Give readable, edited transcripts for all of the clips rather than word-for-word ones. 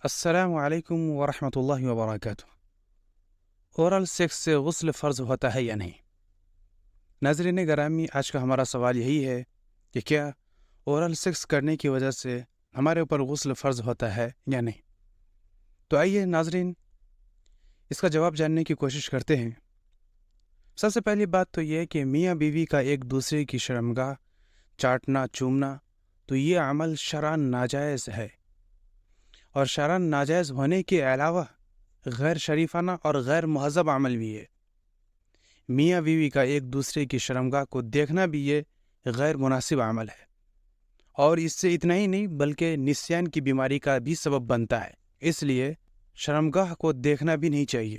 السلام علیکم ورحمۃ اللہ وبرکاتہ۔ اورل سیکس سے غسل فرض ہوتا ہے یا نہیں؟ ناظرین گرامی، آج کا ہمارا سوال یہی ہے کہ کیا اورل سیکس کرنے کی وجہ سے ہمارے اوپر غسل فرض ہوتا ہے یا نہیں؟ تو آئیے ناظرین اس کا جواب جاننے کی کوشش کرتے ہیں۔ سب سے پہلی بات تو یہ کہ میاں بیوی کا ایک دوسرے کی شرمگاہ چاٹنا چومنا تو یہ عمل شرعاً ناجائز ہے، اور شرعاً ناجائز ہونے کے علاوہ غیر شریفانہ اور غیر مہذب عمل بھی ہے۔ میاں بیوی کا ایک دوسرے کی شرمگاہ کو دیکھنا بھی یہ غیر مناسب عمل ہے، اور اس سے اتنا ہی نہیں بلکہ نسیان کی بیماری کا بھی سبب بنتا ہے۔ اس لیے شرمگاہ کو دیکھنا بھی نہیں چاہیے،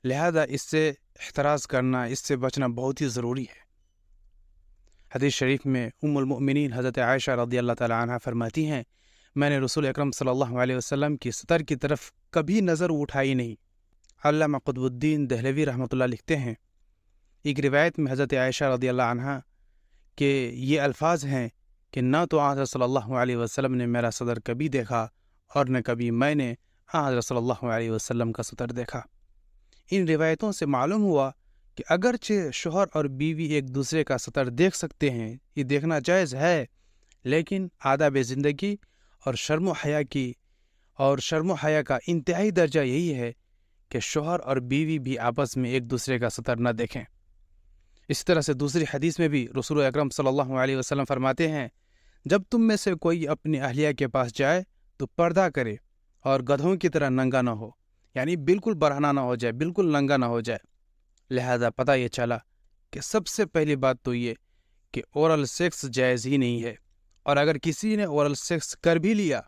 لہذا اس سے احتراز کرنا، اس سے بچنا بہت ہی ضروری ہے۔ حدیث شریف میں ام المؤمنین حضرت عائشہ رضی اللہ تعالی عنہ فرماتی ہیں، میں نے رسول اکرم صلی اللہ علیہ وسلم کی سطر کی طرف کبھی نظر اٹھائی نہیں۔ علامہ قطب الدین دہلوی رحمۃ اللہ لکھتے ہیں، ایک روایت میں حضرت عائشہ رضی اللہ عنہ کے یہ الفاظ ہیں کہ نہ تو حضرت صلی اللہ علیہ وسلم نے میرا صدر کبھی دیکھا اور نہ کبھی میں نے حضرت صلی اللہ علیہ وسلم کا صدر دیکھا۔ ان روایتوں سے معلوم ہوا کہ اگرچہ شوہر اور بیوی ایک دوسرے کا سطر دیکھ سکتے ہیں، یہ دیکھنا جائز ہے، لیکن آداب زندگی اور شرم و حیا کا انتہائی درجہ یہی ہے کہ شوہر اور بیوی بھی آپس میں ایک دوسرے کا سطر نہ دیکھیں۔ اس طرح سے دوسری حدیث میں بھی رسول اکرم صلی اللہ علیہ وسلم فرماتے ہیں، جب تم میں سے کوئی اپنی اہلیہ کے پاس جائے تو پردہ کرے اور گدھوں کی طرح ننگا نہ ہو، یعنی بالکل برہنہ نہ ہو جائے، بالکل ننگا نہ ہو جائے۔ لہذا پتہ یہ چلا کہ سب سے پہلی بات تو یہ کہ اورل سیکس جائز ہی نہیں ہے، اور اگر کسی نے اورل سیکس کر بھی لیا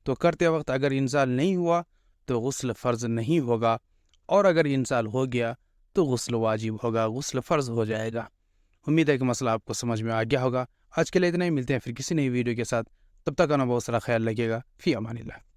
تو کرتے وقت اگر انزال نہیں ہوا تو غسل فرض نہیں ہوگا، اور اگر انزال ہو گیا تو غسل واجب ہوگا، غسل فرض ہو جائے گا۔ امید ہے کہ مسئلہ آپ کو سمجھ میں آ گیا ہوگا۔ آج کے لیے اتنا ہی، ملتے ہیں پھر کسی نئی ویڈیو کے ساتھ، تب تک اپنا بہت سارا خیال رکھیے گا۔ فی امان اللہ۔